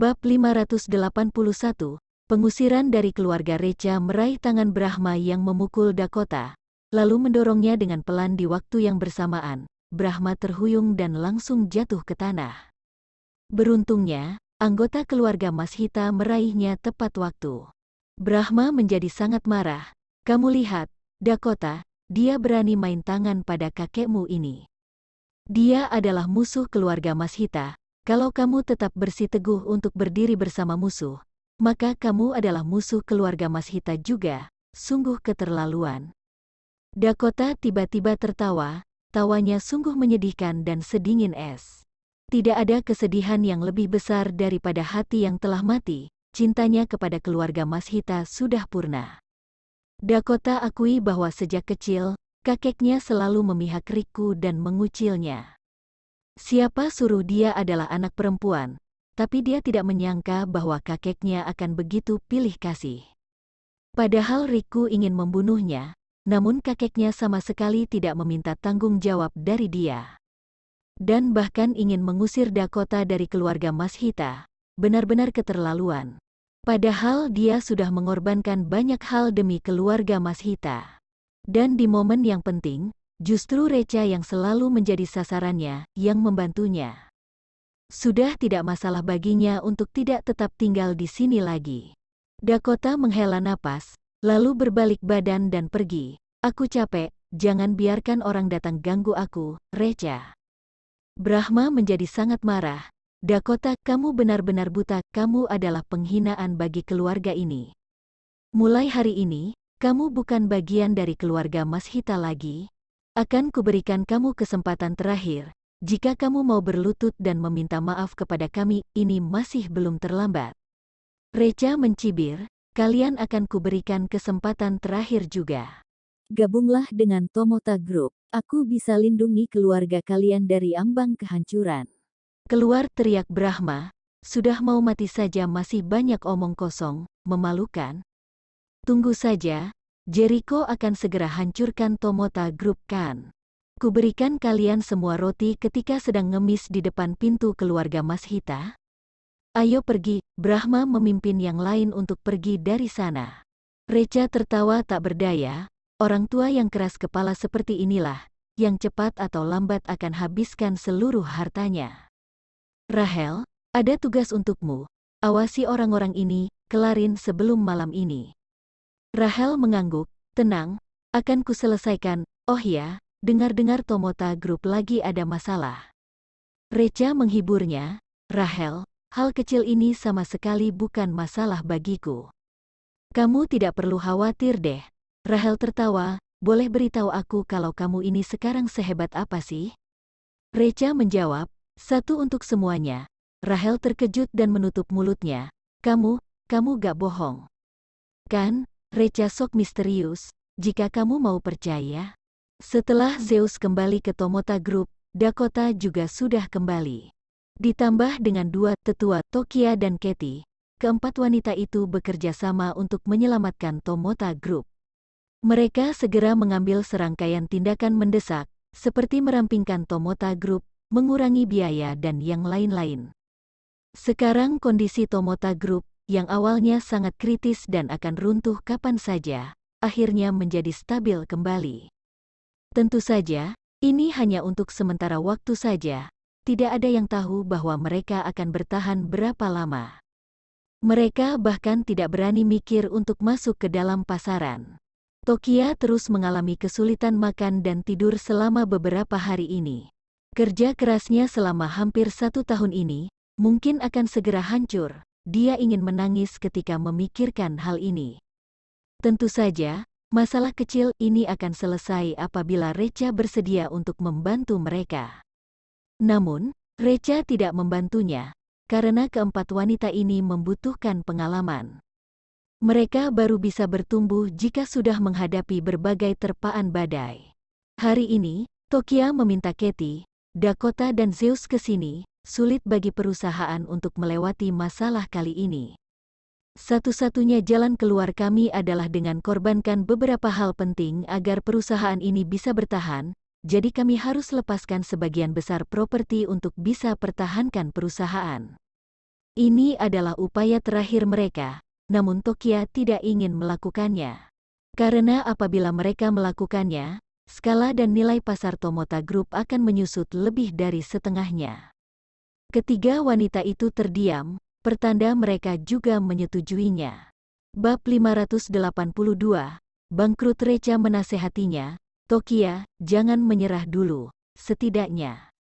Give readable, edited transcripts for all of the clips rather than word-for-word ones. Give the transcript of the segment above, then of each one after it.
Bab 581, pengusiran dari keluarga Recha meraih tangan Brahma yang memukul Dakota, lalu mendorongnya dengan pelan di waktu yang bersamaan. Brahma terhuyung dan langsung jatuh ke tanah. Beruntungnya, anggota keluarga Mashita meraihnya tepat waktu. Brahma menjadi sangat marah. Kamu lihat, Dakota, dia berani main tangan pada kakekmu ini. Dia adalah musuh keluarga Mashita. Kalau kamu tetap bersiteguh untuk berdiri bersama musuh, maka kamu adalah musuh keluarga Mashita juga. Sungguh keterlaluan. Dakota tiba-tiba tertawa, tawanya sungguh menyedihkan dan sedingin es. Tidak ada kesedihan yang lebih besar daripada hati yang telah mati. Cintanya kepada keluarga Mashita sudah purna. Dakota akui bahwa sejak kecil, kakeknya selalu memihak Riku dan mengucilnya. Siapa suruh dia adalah anak perempuan, tapi dia tidak menyangka bahwa kakeknya akan begitu pilih kasih. Padahal Riku ingin membunuhnya, namun kakeknya sama sekali tidak meminta tanggung jawab dari dia. Dan bahkan ingin mengusir Dakota dari keluarga Mashita, benar-benar keterlaluan. Padahal dia sudah mengorbankan banyak hal demi keluarga Mashita. Dan di momen yang penting, justru Recha yang selalu menjadi sasarannya, yang membantunya. Sudah tidak masalah baginya untuk tidak tetap tinggal di sini lagi. Dakota menghela napas, lalu berbalik badan dan pergi. Aku capek, jangan biarkan orang datang ganggu aku, Recha. Brahma menjadi sangat marah. Dakota, kamu benar-benar buta, kamu adalah penghinaan bagi keluarga ini. Mulai hari ini, kamu bukan bagian dari keluarga Mashita lagi. Akan kuberikan kamu kesempatan terakhir. Jika kamu mau berlutut dan meminta maaf kepada kami, ini masih belum terlambat. Recha mencibir, kalian akan kuberikan kesempatan terakhir juga. Gabunglah dengan Tomota Group. Aku bisa lindungi keluarga kalian dari ambang kehancuran. Keluar teriak Brahma, sudah mau mati saja masih banyak omong kosong, memalukan. Tunggu saja. Jericho akan segera hancurkan Tomota Group kan. Kuberikan kalian semua roti ketika sedang ngemis di depan pintu keluarga Mashita. Ayo pergi, Brahma memimpin yang lain untuk pergi dari sana. Recha tertawa tak berdaya, orang tua yang keras kepala seperti inilah, yang cepat atau lambat akan habiskan seluruh hartanya. Rahel, ada tugas untukmu, awasi orang-orang ini, kelarin sebelum malam ini. Rahel mengangguk, tenang, akan kuselesaikan. Oh ya, dengar-dengar Tomota Group lagi ada masalah. Recha menghiburnya, Rahel, hal kecil ini sama sekali bukan masalah bagiku. Kamu tidak perlu khawatir deh. Rahel tertawa, boleh beritahu aku kalau kamu ini sekarang sehebat apa sih? Recha menjawab, satu untuk semuanya. Rahel terkejut dan menutup mulutnya. Kamu gak bohong. Kan? Recha sok misterius, jika kamu mau percaya. Setelah Zeus kembali ke Tomota Group, Dakota juga sudah kembali. Ditambah dengan dua tetua, Tokia dan Katie, keempat wanita itu bekerja sama untuk menyelamatkan Tomota Group. Mereka segera mengambil serangkaian tindakan mendesak, seperti merampingkan Tomota Group, mengurangi biaya dan yang lain-lain. Sekarang kondisi Tomota Group, yang awalnya sangat kritis dan akan runtuh kapan saja, akhirnya menjadi stabil kembali. Tentu saja, ini hanya untuk sementara waktu saja, tidak ada yang tahu bahwa mereka akan bertahan berapa lama. Mereka bahkan tidak berani mikir untuk masuk ke dalam pasaran. Tokia terus mengalami kesulitan makan dan tidur selama beberapa hari ini. Kerja kerasnya selama hampir 1 tahun ini, mungkin akan segera hancur. Dia ingin menangis ketika memikirkan hal ini. Tentu saja, masalah kecil ini akan selesai apabila Recha bersedia untuk membantu mereka. Namun, Recha tidak membantunya, karena keempat wanita ini membutuhkan pengalaman. Mereka baru bisa bertumbuh jika sudah menghadapi berbagai terpaan badai. Hari ini, Tokia meminta Katie, Dakota dan Zeus ke sini. Sulit bagi perusahaan untuk melewati masalah kali ini. Satu-satunya jalan keluar kami adalah dengan korbankan beberapa hal penting agar perusahaan ini bisa bertahan, jadi kami harus lepaskan sebagian besar properti untuk bisa pertahankan perusahaan. Ini adalah upaya terakhir mereka, namun Tokia tidak ingin melakukannya. Karena apabila mereka melakukannya, skala dan nilai pasar Tomota Group akan menyusut lebih dari setengahnya. Ketiga wanita itu terdiam, pertanda mereka juga menyetujuinya. Bab 582, Bangkrut. Reca menasehatinya, Tokia, jangan menyerah dulu, setidaknya.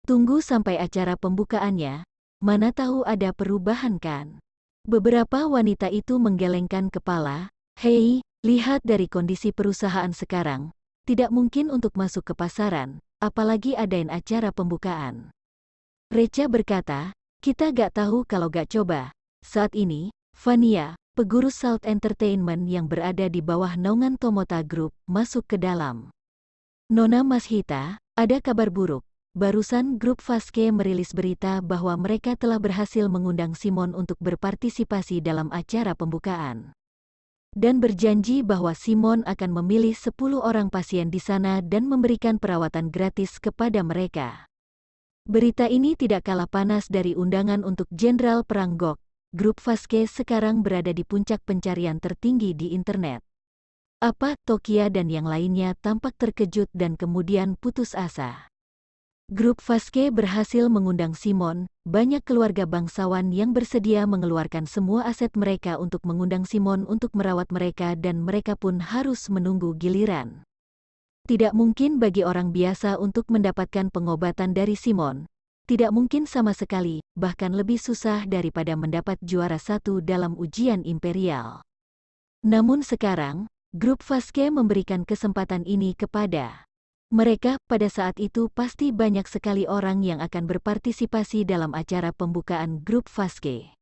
Tunggu sampai acara pembukaannya, mana tahu ada perubahan kan? Beberapa wanita itu menggelengkan kepala. Hei, lihat dari kondisi perusahaan sekarang, tidak mungkin untuk masuk ke pasaran, apalagi adain acara pembukaan. Reca berkata, kita gak tahu kalau gak coba. Saat ini, Vania, pengurus Salt Entertainment yang berada di bawah naungan Tomota Group, masuk ke dalam. Nona Mashita, ada kabar buruk. Barusan grup Vasque merilis berita bahwa mereka telah berhasil mengundang Simon untuk berpartisipasi dalam acara pembukaan. Dan berjanji bahwa Simon akan memilih 10 orang pasien di sana dan memberikan perawatan gratis kepada mereka. Berita ini tidak kalah panas dari undangan untuk Jenderal Perang Gok. Grup Vasque sekarang berada di puncak pencarian tertinggi di internet. Apa? Tokia dan yang lainnya tampak terkejut dan kemudian putus asa. Grup Vasque berhasil mengundang Simon, banyak keluarga bangsawan yang bersedia mengeluarkan semua aset mereka untuk mengundang Simon untuk merawat mereka dan mereka pun harus menunggu giliran. Tidak mungkin bagi orang biasa untuk mendapatkan pengobatan dari Simon. Tidak mungkin sama sekali, bahkan lebih susah daripada mendapat juara 1 dalam ujian imperial. Namun sekarang, grup Vasque memberikan kesempatan ini kepada mereka. Pada saat itu pasti banyak sekali orang yang akan berpartisipasi dalam acara pembukaan grup Vasque.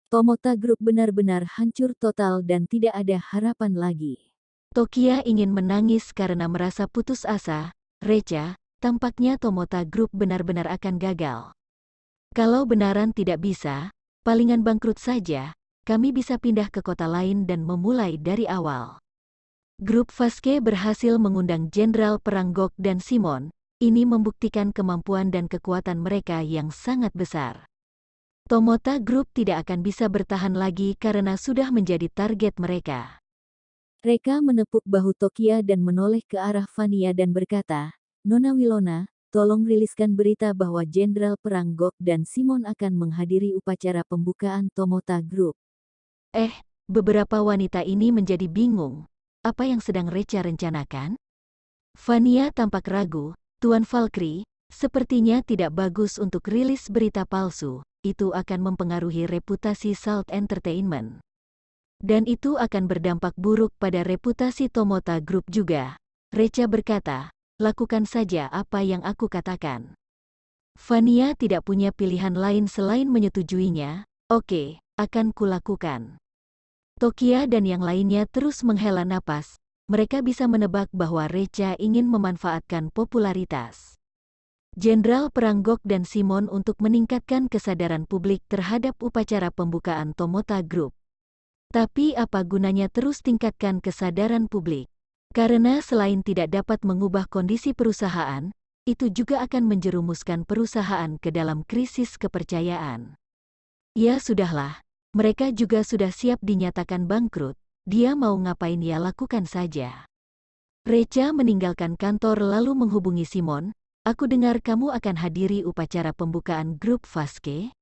Tomota Group benar-benar hancur total dan tidak ada harapan lagi. Tokia ingin menangis karena merasa putus asa. Reca, tampaknya Tomota Group benar-benar akan gagal. Kalau benaran tidak bisa, palingan bangkrut saja, kami bisa pindah ke kota lain dan memulai dari awal. Grup Vasque berhasil mengundang Jenderal Perang Gok dan Simon. Ini membuktikan kemampuan dan kekuatan mereka yang sangat besar. Tomota Group tidak akan bisa bertahan lagi karena sudah menjadi target mereka. Reka menepuk bahu Tokia dan menoleh ke arah Vania dan berkata, Nona Wilona, tolong riliskan berita bahwa Jenderal Perang Gok dan Simon akan menghadiri upacara pembukaan Tomota Group. Beberapa wanita ini menjadi bingung. Apa yang sedang Reca rencanakan? Vania tampak ragu. Tuan Valkyrie, sepertinya tidak bagus untuk rilis berita palsu. Itu akan mempengaruhi reputasi Salt Entertainment. Dan itu akan berdampak buruk pada reputasi Tomota Group juga. Reca berkata, lakukan saja apa yang aku katakan. Vania tidak punya pilihan lain selain menyetujuinya. Oke, akan kulakukan. Tokia dan yang lainnya terus menghela napas. Mereka bisa menebak bahwa Reca ingin memanfaatkan popularitas Jenderal Perang Gok dan Simon untuk meningkatkan kesadaran publik terhadap upacara pembukaan Tomota Group. Tapi apa gunanya terus tingkatkan kesadaran publik? Karena selain tidak dapat mengubah kondisi perusahaan, itu juga akan menjerumuskan perusahaan ke dalam krisis kepercayaan. Ya sudahlah. Mereka juga sudah siap dinyatakan bangkrut, dia mau ngapain ya lakukan saja. Reca meninggalkan kantor lalu menghubungi Simon, aku dengar kamu akan hadiri upacara pembukaan grup Vasque?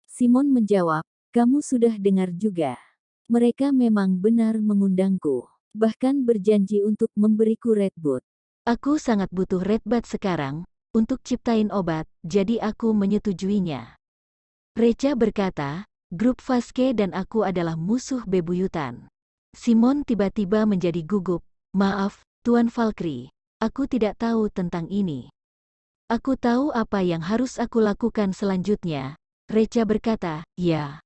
Simon menjawab, kamu sudah dengar juga. Mereka memang benar mengundangku, bahkan berjanji untuk memberiku Redboot. Aku sangat butuh Redboot sekarang, untuk ciptain obat, jadi aku menyetujuinya. Reca berkata, grup Vasque dan aku adalah musuh bebuyutan. Simon tiba-tiba menjadi gugup. Maaf, Tuan Valkyrie, aku tidak tahu tentang ini. Aku tahu apa yang harus aku lakukan selanjutnya. Reca berkata, ya.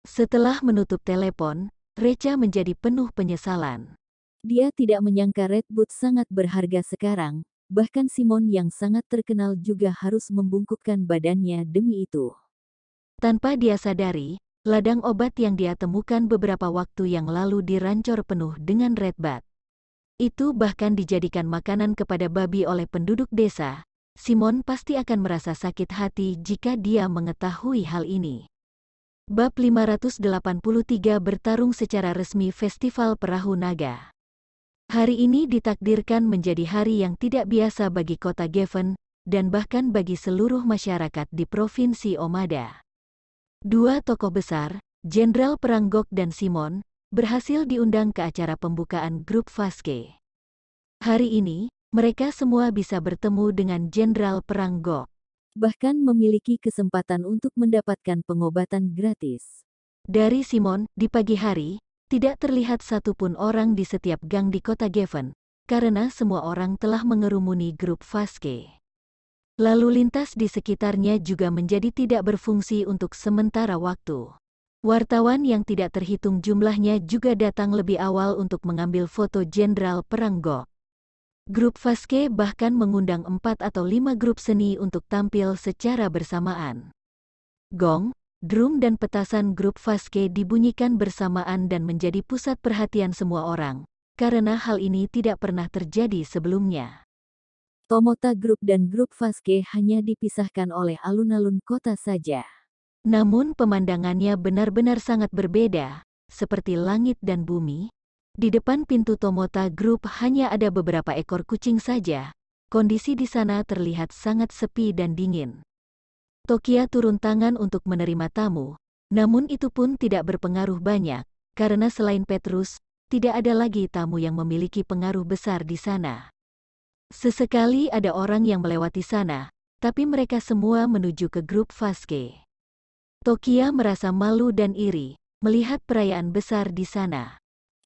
Setelah menutup telepon, Reca menjadi penuh penyesalan. Dia tidak menyangka Redboot sangat berharga sekarang, bahkan Simon yang sangat terkenal juga harus membungkukkan badannya demi itu. Tanpa dia sadari, ladang obat yang dia temukan beberapa waktu yang lalu dirancor penuh dengan Redboot. Itu bahkan dijadikan makanan kepada babi oleh penduduk desa. Simon pasti akan merasa sakit hati jika dia mengetahui hal ini. Bab 583 bertarung secara resmi Festival Perahu Naga. Hari ini ditakdirkan menjadi hari yang tidak biasa bagi kota Geffen, dan bahkan bagi seluruh masyarakat di Provinsi Omada. Dua tokoh besar, Jenderal Perang Gok dan Simon, berhasil diundang ke acara pembukaan grup Vaske. Hari ini, mereka semua bisa bertemu dengan Jenderal Perang Gok. Bahkan memiliki kesempatan untuk mendapatkan pengobatan gratis. Dari Simon, di pagi hari, tidak terlihat satupun orang di setiap gang di kota Geffen, karena semua orang telah mengerumuni grup Vaske. Lalu lintas di sekitarnya juga menjadi tidak berfungsi untuk sementara waktu. Wartawan yang tidak terhitung jumlahnya juga datang lebih awal untuk mengambil foto Jenderal Perang Gok. Grup Vaske bahkan mengundang 4 atau 5 grup seni untuk tampil secara bersamaan. Gong, drum dan petasan grup Vaske dibunyikan bersamaan dan menjadi pusat perhatian semua orang, karena hal ini tidak pernah terjadi sebelumnya. Tomota Group dan grup Vaske hanya dipisahkan oleh alun-alun kota saja. Namun pemandangannya benar-benar sangat berbeda, seperti langit dan bumi. Di depan pintu Tomota Group hanya ada beberapa ekor kucing saja. Kondisi di sana terlihat sangat sepi dan dingin. Tokia turun tangan untuk menerima tamu, namun itu pun tidak berpengaruh banyak, karena selain Petrus, tidak ada lagi tamu yang memiliki pengaruh besar di sana. Sesekali ada orang yang melewati sana, tapi mereka semua menuju ke grup Vaske. Tokia merasa malu dan iri, melihat perayaan besar di sana.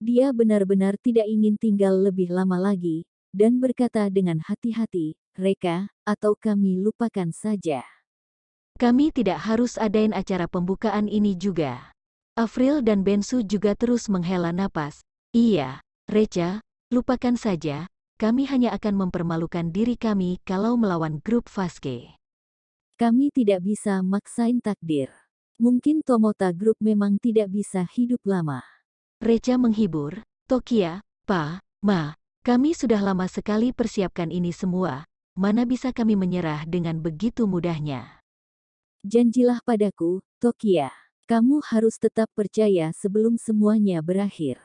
Dia benar-benar tidak ingin tinggal lebih lama lagi, dan berkata dengan hati-hati, "Reka, atau kami lupakan saja." Kami tidak harus adain acara pembukaan ini juga. Afril dan Bensu juga terus menghela napas. Iya, Reca, lupakan saja, kami hanya akan mempermalukan diri kami kalau melawan grup Vaske. Kami tidak bisa maksain takdir. Mungkin Tomota Group memang tidak bisa hidup lama. Reca menghibur, Tokia, Pa, Ma, kami sudah lama sekali persiapkan ini semua, mana bisa kami menyerah dengan begitu mudahnya. Janjilah padaku, Tokia. Kamu harus tetap percaya sebelum semuanya berakhir.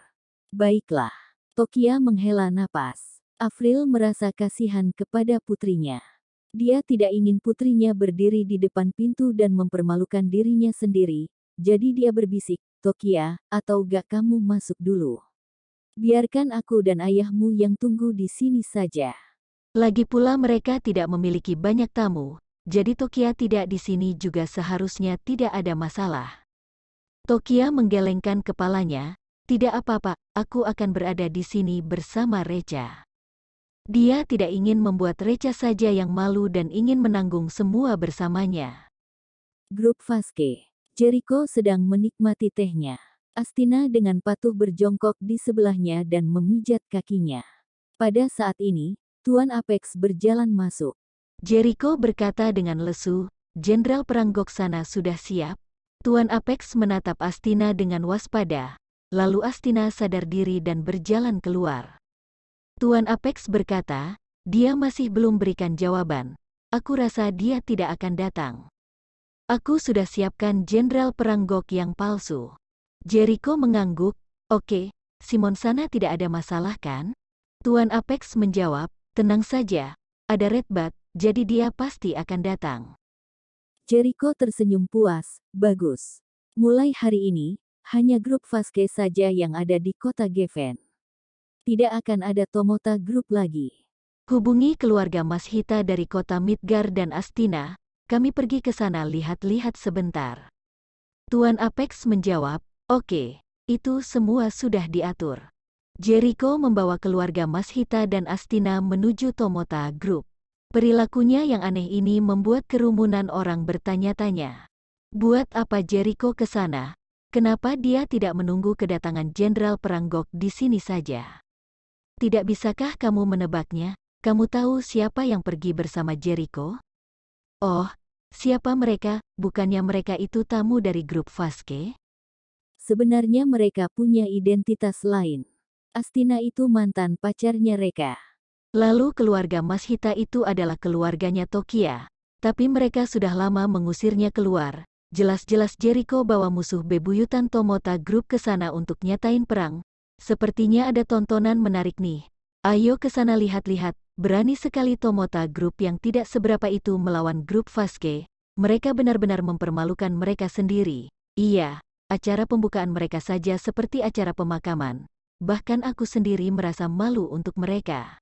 Baiklah. Tokia menghela napas. Afril merasa kasihan kepada putrinya. Dia tidak ingin putrinya berdiri di depan pintu dan mempermalukan dirinya sendiri, jadi dia berbisik, "Tokia, atau gak kamu masuk dulu? Biarkan aku dan ayahmu yang tunggu di sini saja." Lagi pula mereka tidak memiliki banyak tamu, jadi Tokia tidak di sini juga seharusnya tidak ada masalah. Tokia menggelengkan kepalanya, "Tidak apa-apa, aku akan berada di sini bersama Reca." Dia tidak ingin membuat Reca saja yang malu dan ingin menanggung semua bersamanya. Grup Vaske. Jericho sedang menikmati tehnya. Astina dengan patuh berjongkok di sebelahnya dan memijat kakinya. Pada saat ini, Tuan Apex berjalan masuk. Jericho berkata dengan lesu, "Jenderal Perang Gok sana sudah siap?" Tuan Apex menatap Astina dengan waspada, lalu Astina sadar diri dan berjalan keluar. Tuan Apex berkata, "Dia masih belum berikan jawaban. Aku rasa dia tidak akan datang. Aku sudah siapkan Jenderal Perang Gok yang palsu." Jericho mengangguk, "Oke, Simon sana tidak ada masalah kan?" Tuan Apex menjawab, "Tenang saja, ada Redbat, jadi dia pasti akan datang." Jericho tersenyum puas, "Bagus. Mulai hari ini, hanya grup Vaske saja yang ada di kota Geffen. Tidak akan ada Tomota Group lagi." Hubungi keluarga Mas Hita dari kota Midgard dan Astina, kami pergi ke sana lihat-lihat sebentar. Tuan Apex menjawab, "Oke, itu semua sudah diatur." Jericho membawa keluarga Mas Hita dan Astina menuju Tomota Group. Perilakunya yang aneh ini membuat kerumunan orang bertanya-tanya. Buat apa Jericho ke sana? Kenapa dia tidak menunggu kedatangan Jenderal Perang Gok di sini saja? Tidak bisakah kamu menebaknya? Kamu tahu siapa yang pergi bersama Jericho? Oh, siapa mereka? Bukannya mereka itu tamu dari grup Vaske? Sebenarnya mereka punya identitas lain. Astina itu mantan pacarnya Reka. Lalu keluarga Mas Hita itu adalah keluarganya Tokia, tapi mereka sudah lama mengusirnya keluar, Jelas-jelas Jericho bawa musuh bebuyutan Tomota Group ke sana untuk nyatain perang. Sepertinya ada tontonan menarik nih. Ayo ke sana lihat-lihat. Berani sekali Tomota Group yang tidak seberapa itu melawan grup Vasque. Mereka benar-benar mempermalukan mereka sendiri. Iya, acara pembukaan mereka saja seperti acara pemakaman. Bahkan aku sendiri merasa malu untuk mereka.